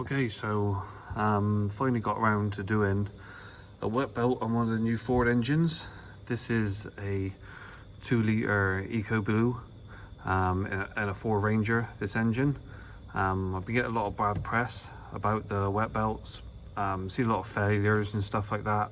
Okay, so finally got around to doing a wet belt on one of the new Ford engines. This is a 2-litre EcoBlue and a Ford Ranger, this engine. I've been getting a lot of bad press about the wet belts, seen a lot of failures and stuff like that.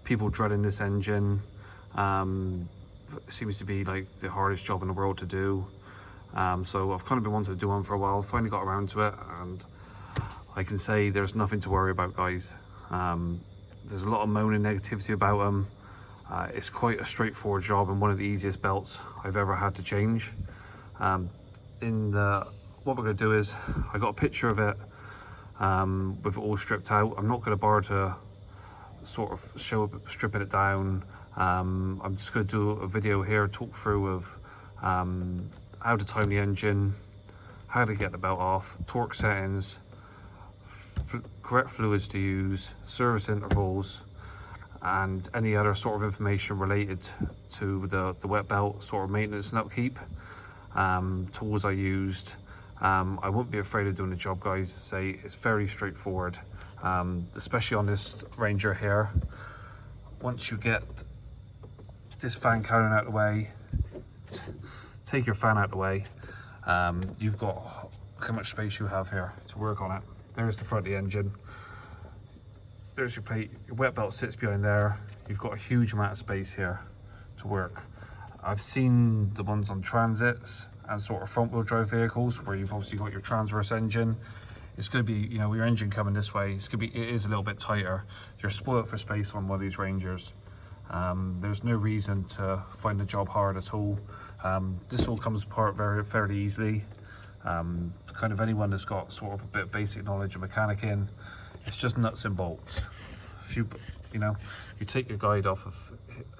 People dreading this engine. Seems to be like the hardest job in the world to do. So I've kind of been wanting to do one for a while, finally got around to it, and I can say there's nothing to worry about, guys. There's a lot of moaning negativity about them. It's quite a straightforward job and one of the easiest belts I've ever had to change. What we're going to do is, I got a picture of it with it all stripped out. I'm not going to bother to sort of show stripping it down. I'm just going to do a video here, talk through of how to time the engine, how to get the belt off, torque settings, correct fluids to use, service intervals, and any other sort of information related to the wet belt, sort of maintenance and upkeep, tools I used. I won't be afraid of doing the job, guys. Say it's very straightforward, especially on this Ranger here. Once you get this fan cowling out of the way, take your fan out of the way, you've got how much space you have here to work on it. There's the front of the engine, there's your plate, your wet belt sits behind there. You've got a huge amount of space here to work. I've seen the ones on transits and sort of front wheel drive vehicles where you've obviously got your transverse engine. It's going to be, you know, your engine coming this way, it is a little bit tighter. You're spoiled for space on one of these Rangers. There's no reason to find the job hard at all. This all comes apart fairly easily. Kind of anyone that's got sort of a bit of basic knowledge of mechanicking, it's just nuts and bolts. You take your guide off of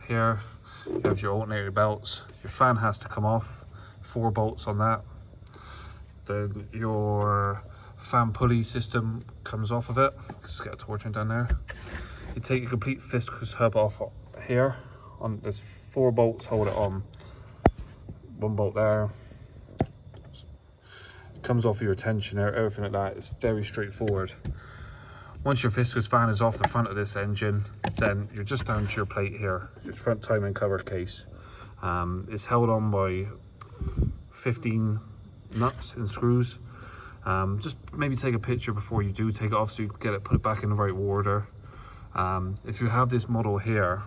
here, you have your alternator belts, your fan has to come off, 4 bolts on that. Then your fan pulley system comes off of it. Just get a torch in down there. You take your complete viscous hub off here. There's 4 bolts hold it on. 1 bolt there. Comes off your tensioner, everything like that. It's very straightforward. Once your viscous fan is off the front of this engine, then you're just down to your plate here, your front timing cover case. It's held on by 15 nuts and screws. Just maybe take a picture before you do take it off so you get it, put it back in the right order. If you have this model here,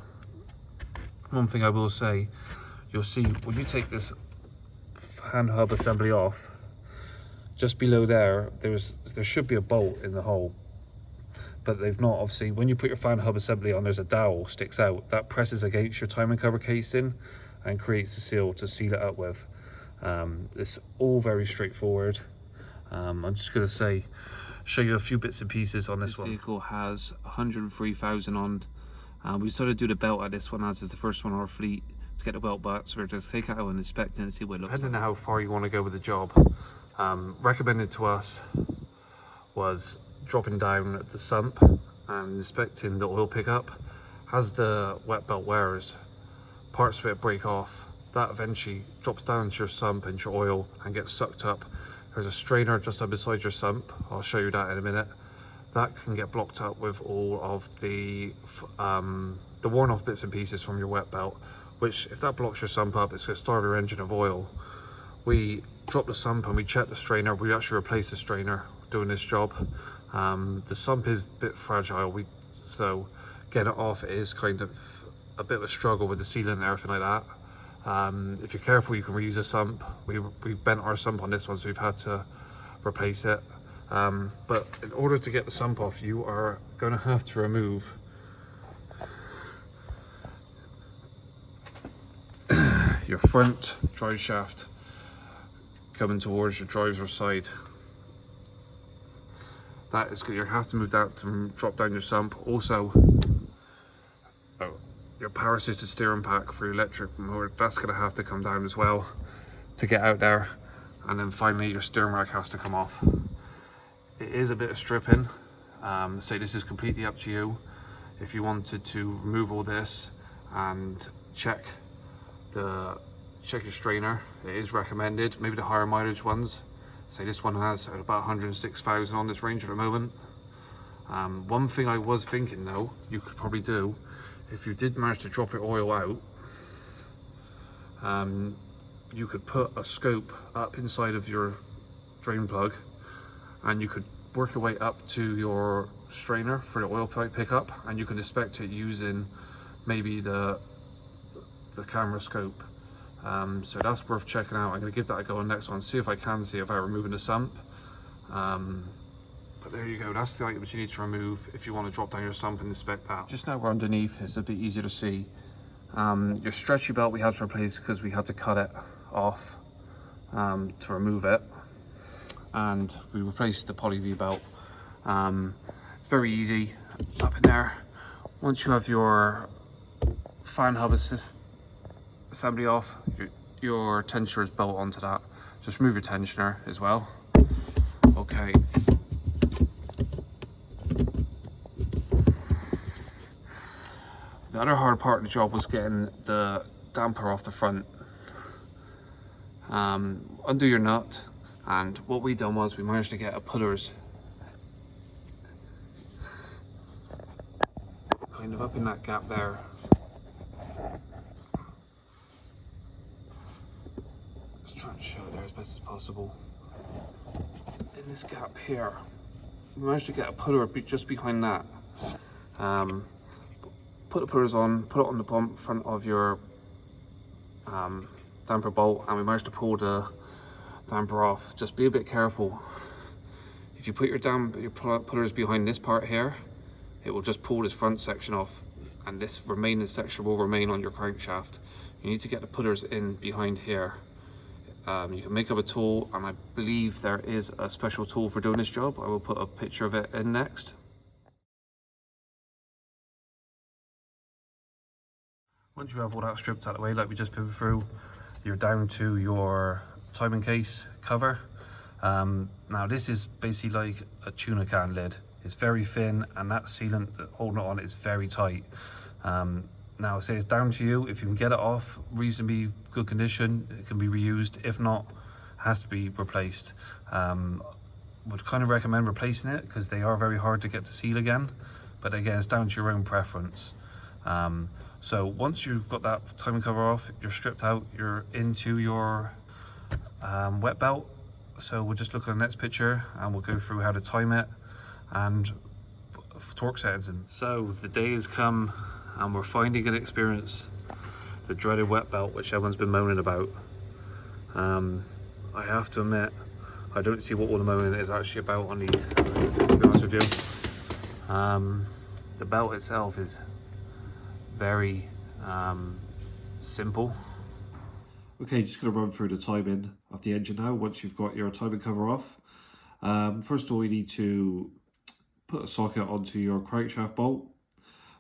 one thing I will say, you'll see when you take this hand hub assembly off, just below there should be a bolt in the hole, but they've not. Obviously when you put your fan hub assembly on, there's a dowel sticks out that presses against your timing cover casing and creates the seal to seal it up with. It's all very straightforward. I'm just going to show you a few bits and pieces on this one. This vehicle has 103,000 on. We decided to do the belt at this one as is the first one on our fleet to get the belt back, so we're just take it out and inspect it and see what it looks like. Depending on how far you want to go with the job, recommended to us was dropping down the sump and inspecting the oil pickup. As the wet belt wears, parts of it break off. That eventually drops down into your sump and your oil and gets sucked up. There's a strainer just up beside your sump. I'll show you that in a minute. That can get blocked up with all of the worn off bits and pieces from your wet belt, which if that blocks your sump up, it's going to starve your engine of oil. We drop the sump and we check the strainer. We actually replace the strainer doing this job. The sump is a bit fragile, so getting it off is kind of a bit of a struggle with the sealant and everything like that. If you're careful, you can reuse a sump. We've bent our sump on this one, so we've had to replace it. But in order to get the sump off, you are going to have to remove your front drive shaft coming towards your driver's side. That is good. You have to move that to drop down your sump. Also, your power assisted steering pack for your electric motor, that's going to have to come down as well to get out there. And then finally your steering rack has to come off. It is a bit of stripping, so this is completely up to you. If you wanted to remove all this and check your strainer, it is recommended. Maybe the higher mileage ones, So this one has about 106,000 on this range at the moment. One thing I was thinking though, you could probably do, if you did manage to drop your oil out, you could put a scope up inside of your drain plug, and you could work your way up to your strainer for the oil pipe pickup, and you can inspect it using maybe the camera scope. So that's worth checking out. I'm going to give that a go on next one, see if I can see without removing the sump. But there you go, that's the items you need to remove if you want to drop down your sump and inspect that. Just now we're underneath, it's a bit easier to see. Your stretchy belt we had to replace because we had to cut it off to remove it, and we replaced the poly V belt. It's very easy up in there. Once you have your fan hub assembly off, your tensioner is built onto that. Just remove your tensioner as well. Okay. The other hard part of the job was getting the damper off the front. Undo your nut, and what we done was we managed to get a pullers kind of up in that gap there. Just trying to show it there as best as possible. In this gap here, we managed to get a puller just behind that. Put the pullers on, put it on the bump front of your damper bolt, and we managed to pull the damper off. Just be a bit careful. If you put your pullers behind this part here, it will just pull this front section off, and this remaining section will remain on your crankshaft. You need to get the pullers in behind here. You can make up a tool, and I believe there is a special tool for doing this job. I will put a picture of it in next. Once you have all that stripped out of the way, like we just been through, you're down to your timing case cover. Now this is basically like a tuna can lid. It's very thin, and that sealant holding it on is very tight. Now say it's down to you. If you can get it off reasonably good condition, it can be reused. If not, it has to be replaced. Would kind of recommend replacing it because they are very hard to get to seal again. But again, it's down to your own preference. So once you've got that timing cover off, you're stripped out, you're into your wet belt. So we'll just look at the next picture and we'll go through how to time it and torque settings. And so the day has come and we're finally going to experience the dreaded wet belt, which everyone's been moaning about. I have to admit, I don't see what all the moaning is actually about on these, to be honest with you. The belt itself is very simple. Okay, just going to run through the timing of the engine now once you've got your timing cover off. First of all, you need to put a socket onto your crankshaft bolt,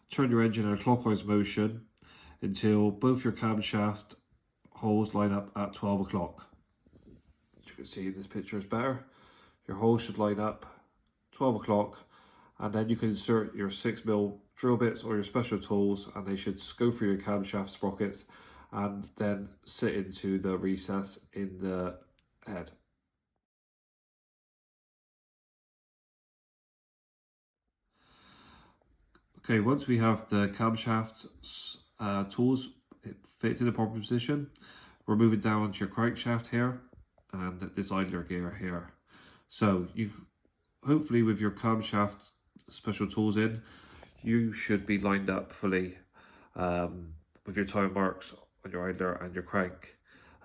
turn your engine in a clockwise motion until both your camshaft holes line up at 12 o'clock. As you can see in this picture is better. Your holes should line up 12 o'clock, and then you can insert your 6mm drill bits or your special tools, and they should go through your camshaft sprockets and then sit into the recess in the head. Okay, once we have the camshaft tools fit in the proper position, we're moving down onto your crankshaft here and this idler gear here. So you hopefully with your camshaft special tools in, you should be lined up fully with your time marks on your idler and your crank.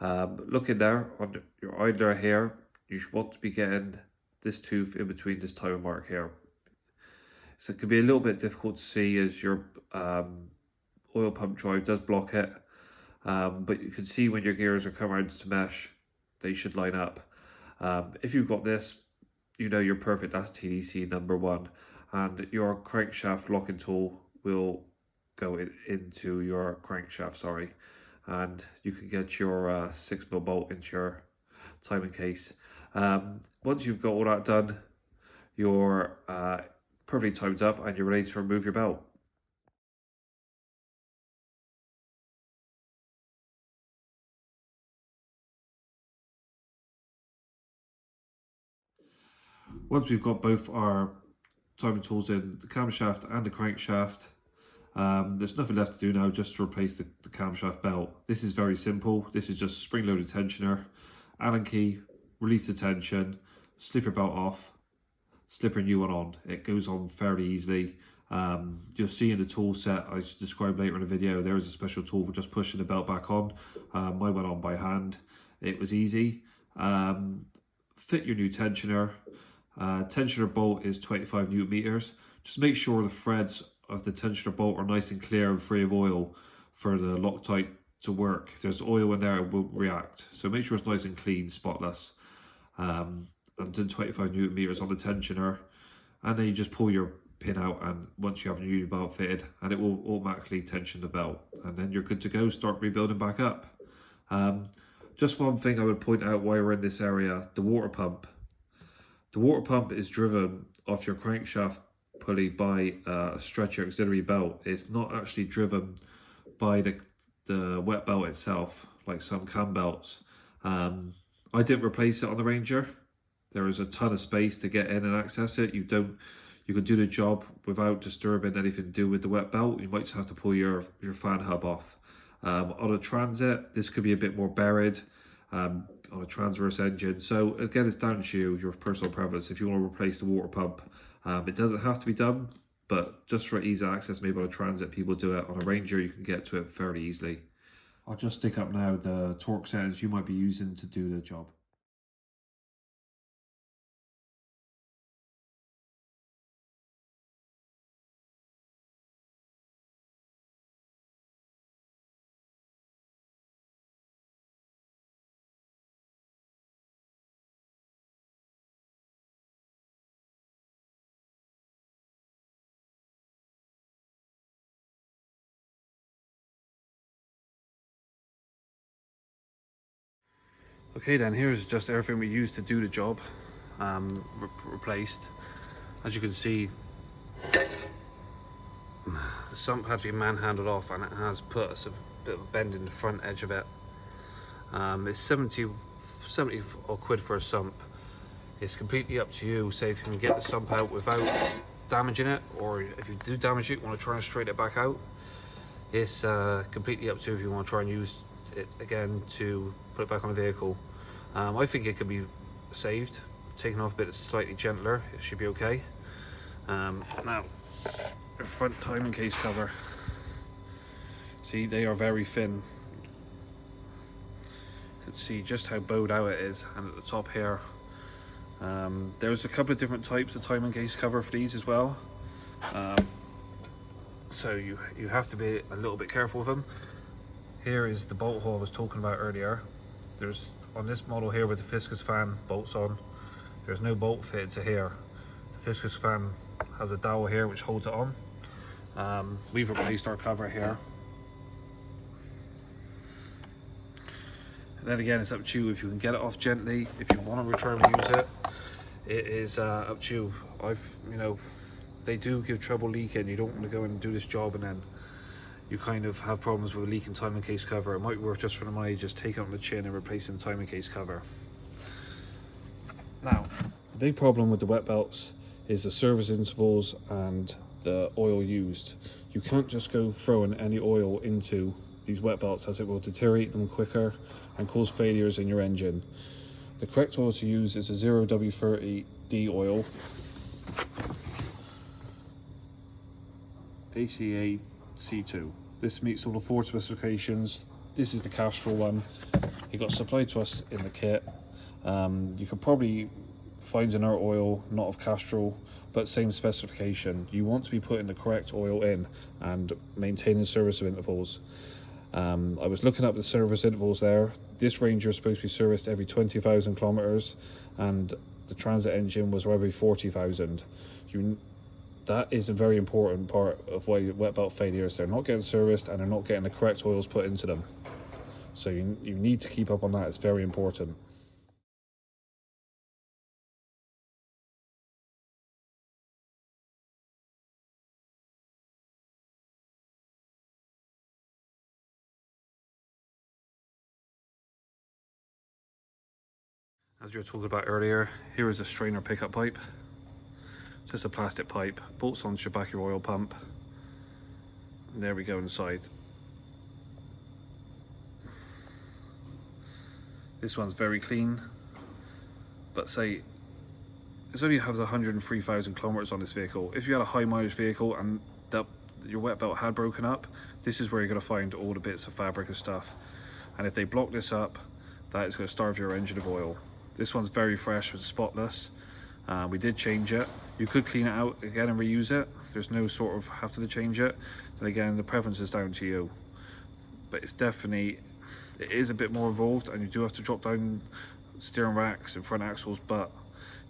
Looking there on your idler here, you want to be getting this tooth in between this time mark here. So it can be a little bit difficult to see as your oil pump drive does block it, but you can see when your gears are coming around to mesh, they should line up. If you've got this, you know you're perfect. That's TDC number 1, and your crankshaft locking tool will go into your crankshaft, sorry, and you can get your 6mm bolt into your timing case. Once you've got all that done, you're perfectly timed up and you're ready to remove your belt. Once we've got both our timing tools in, the camshaft and the crankshaft, there's nothing left to do now, just to replace the camshaft belt. This is very simple. This is just spring-loaded tensioner, Allen key, release the tension, slip your belt off, slip a new one on. It goes on fairly easily. You'll see in the tool set I described later in the video, there is a special tool for just pushing the belt back on. Mine went on by hand. It was easy. Fit your new tensioner. Tensioner bolt is 25 newton meters. Just make sure the threads of the tensioner bolt are nice and clear and free of oil for the Loctite to work. If there's oil in there, it won't react. So make sure it's nice and clean, spotless. And then 25 newton meters on the tensioner, and then you just pull your pin out, and once you have your new belt fitted, and it will automatically tension the belt, and then you're good to go. Start rebuilding back up. Just one thing I would point out while we're in this area: the water pump. The water pump is driven off your crankshaft pulley by a stretcher auxiliary belt. It's not actually driven by the wet belt itself, like some cam belts. I didn't replace it on the Ranger. There is a ton of space to get in and access it. You can do the job without disturbing anything to do with the wet belt. You might just have to pull your fan hub off. On a Transit, this could be a bit more buried on a transverse engine. So again, it's down to you, your personal preference. If you want to replace the water pump, it doesn't have to be done, but just for easy access, maybe on a Transit, people do it. On a Ranger, you can get to it fairly easily. I'll just stick up now the torque settings you might be using to do the job. Okay then, here's just everything we used to do the job, replaced. As you can see, the sump had to be manhandled off, and it has put us a bit of a bend in the front edge of it. It's 70 or quid for a sump. It's completely up to you. Say if you can get the sump out without damaging it, or if you do damage it, you want to try and straighten it back out. It's completely up to you if you want to try and use it again to put it back on the vehicle. I think it could be saved, taken off a bit slightly gentler. It should be okay. Now, the front timing case cover. See, they are very thin. You can see just how bowed out it is, and at the top here, there's a couple of different types of timing case cover for these as well. So you have to be a little bit careful with them. Here is the bolt hole I was talking about earlier. There's, on this model here with the viscous fan bolts on, there's no bolt fitted to here. The viscous fan has a dowel here which holds it on. We've replaced our cover here. And then again, it's up to you if you can get it off gently. If you want to return and use it, it is up to you. They do give trouble leaking. You don't want to go and do this job and then you kind of have problems with a leaking timing case cover. It might work just for the money, just take it on the chin and replacing the timing case cover. Now, the big problem with the wet belts is the service intervals and the oil used. You can't just go throwing any oil into these wet belts, as it will deteriorate them quicker and cause failures in your engine. The correct oil to use is a 0W30D oil, ACA C2. This meets all the Ford specifications. This is the Castrol one. It got supplied to us in the kit. You could probably find another oil, not of Castrol, but same specification. You want to be putting the correct oil in and maintaining service intervals. I was looking up the service intervals there. This Ranger is supposed to be serviced every 20,000 kilometers, and the Transit engine was every 40,000. That is a very important part of why wet belt failures. They're not getting serviced and they're not getting the correct oils put into them. So you need to keep up on that. It's very important. As you were talking about earlier, here is a strainer pickup pipe. just a plastic pipe, bolts onto your back of your oil pump. And there we go inside. This one's very clean, but say it only has 103,000 kilometers on this vehicle. If you had a high mileage vehicle and your wet belt had broken up, this is where you're going to find all the bits of fabric and stuff. And if they block this up, that is going to starve your engine of oil. This one's very fresh, it's spotless. We did change it. You could clean it out again and reuse it. There's no sort of have to change it. And again, the preference is down to you. But it's definitely, it is a bit more involved, and you do have to drop down steering racks and front axles, but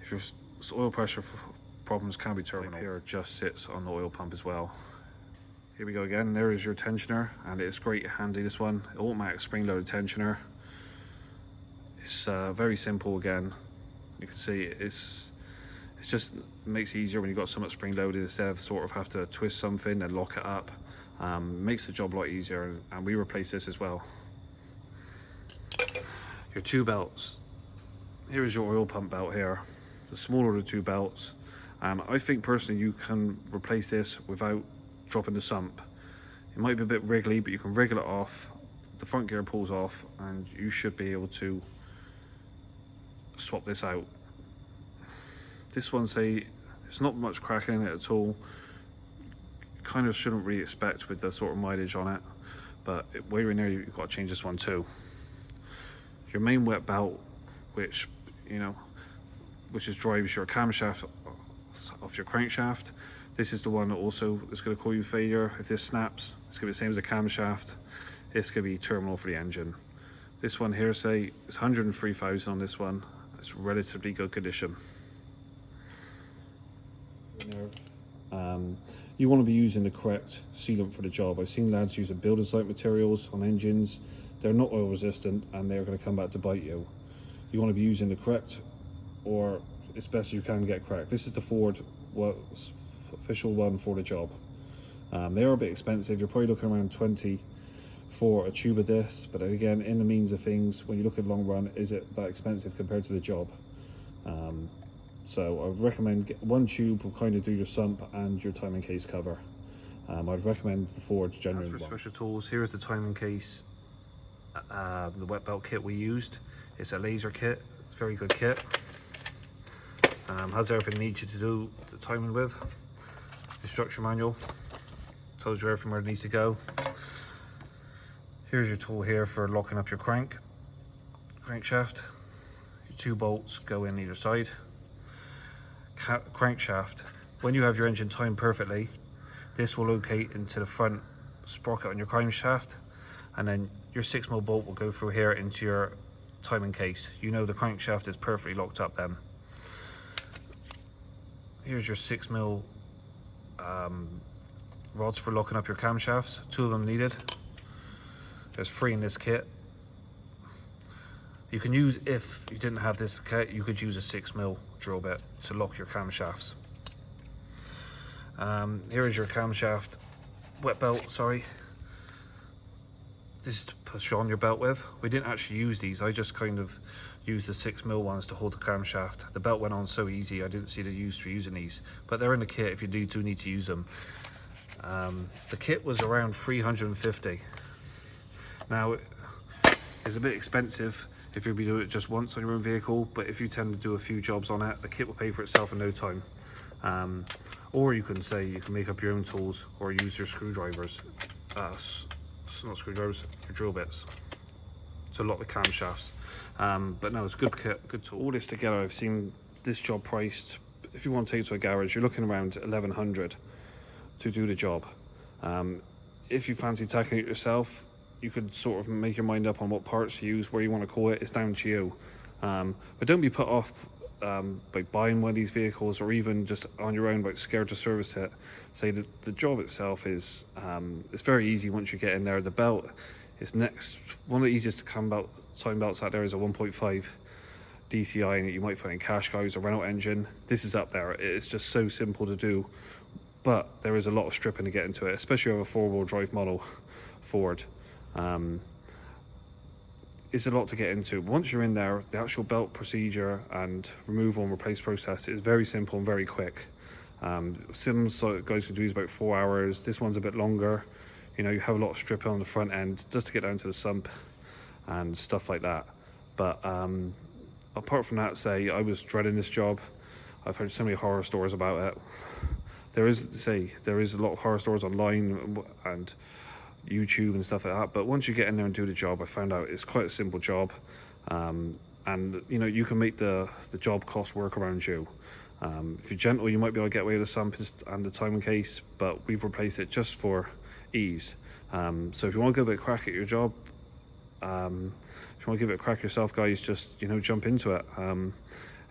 if your oil pressure problems can be terminal. Here just sits on the oil pump as well. Here we go again, there is your tensioner, and it's great handy, this one, automatic spring-loaded tensioner. It's very simple again. You can see it's just makes it easier when you've got something spring-loaded instead of sort of have to twist something and lock it up. Makes the job a lot easier, and we replace this as well. Your two belts. Here is your oil pump belt here. The smaller of the two belts. I think personally you can replace this without dropping the sump. It might be a bit wriggly, but you can wriggle it off. The front gear pulls off, and you should be able to swap this out. This one, say, it's not much cracking in it at all. Kind of shouldn't really expect with the sort of mileage on it, but while you're in there, you've got to change this one too. Your main wet belt, which drives your camshaft off your crankshaft. This is the one that also is going to cause you failure. If this snaps, it's going to be the same as a camshaft. It's going to be terminal for the engine. This one here, say, it's 103,000 on this one. It's relatively good condition. You want to be using the correct sealant for the job. I've seen lads using building site materials on engines. They're not oil resistant, and they're going to come back to bite you. You want to be using the correct, or as best you can get correct. This is the Ford official one for the job. They are a bit expensive. You're probably looking around 20 for a tube of this, but again, in the means of things, when you look at long run, is it that expensive compared to the job? So I would recommend one tube will kind of do your sump and your timing case cover. I'd recommend the Ford genuine one. For special tools, here's the timing case, the wet belt kit we used. It's a laser kit, it's a very good kit. Has everything it needs you to do the timing with. Instruction manual tells you everything where it needs to go. Here's your tool here for locking up your crankshaft. Your two bolts go in either side. Crankshaft, when you have your engine timed perfectly, this will locate into the front sprocket on your crankshaft, and then your 6mm bolt will go through here into your timing case. You know the crankshaft is perfectly locked up then. Here's your 6mm rods for locking up your camshafts. 2 of them needed. There's 3 in this kit. You can use, if you didn't have this kit, you could use a 6mm drill bit to lock your camshaft. Here is your camshaft wet belt, sorry. This is to push on your belt with. We didn't actually use these, I just kind of used the 6mm ones to hold the camshaft. The belt went on so easy, I didn't see the use for using these, but they're in the kit if you do need to use them. The kit was around 350. Now, it's a bit expensive if you'll be doing it just once on your own vehicle, but if you tend to do a few jobs on it, the kit will pay for itself in no time. Or you can say you can make up your own tools or use your screwdrivers, not screwdrivers, your drill bits to lock the camshafts. But no, it's a good kit, good tool. All this together, I've seen this job priced, if you want to take it to a garage, you're looking around 1,100 to do the job. If you fancy tackling it yourself, you could sort of make your mind up on what parts to use, where you want to call it. It's down to you. But don't be put off by buying one of these vehicles, or even just on your own, like scared to service it. Say that the job itself is it's very easy once you get in there. The belt is next. One of the easiest to time belts out there is a 1.5 DCI, and you might find in Qashqai's or Renault engine. This is up there. It's just so simple to do, but there is a lot of stripping to get into it, especially with a 4-wheel drive model Ford. It's a lot to get into. Once you're in there, the actual belt procedure and removal and replace process is very simple and very quick. Some sort of guys can do is about 4 hours. This one's a bit longer. You know, you have a lot of stripping on the front end just to get down to the sump and stuff like that. But apart from that, say I was dreading this job. I've heard so many horror stories about it. There is a lot of horror stories online and YouTube and stuff like that. But once you get in there and do the job, I found out it's quite a simple job, and you know, you can make the job cost work around you. If you're gentle, you might be able to get away with the sump and the timing case, but we've replaced it just for ease. So if you want to give it a crack at your job, if you want to give it a crack yourself, guys, just, you know, jump into it.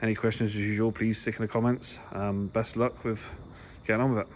Any questions as usual, please stick in the comments. Best of luck with getting on with it.